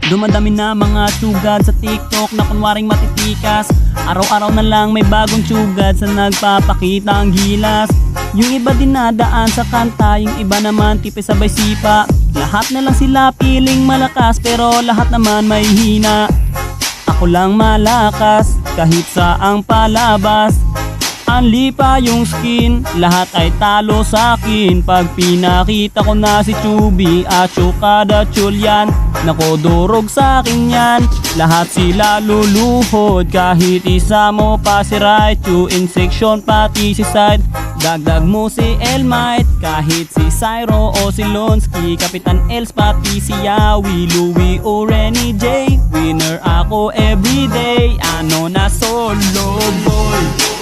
Dumadami na mga tsugad sa TikTok na kunwaring matitikas. Araw-araw na lang may bagong tsugad sa nagpapakita ang gilas. Yung iba dinadaan sa kanta, yung iba naman tipis sabay sipa. Lahat na lang sila piling malakas pero lahat naman may hina. Ako lang malakas kahit saang palabas. Anli pa yung skin, lahat ay talo sa akin. Pag pinakita ko na si Chubby at Chukada Chulyan, nako durog sa akin yan. Lahat sila luluhod, kahit isa mo pa si Raichu. In section pati si Side, dagdag mo si Elmite. Kahit si Cyro o si Lonsky, Kapitan Els pati si Yawi, Louie o Renny J. Winner ako everyday, ano na solo boy.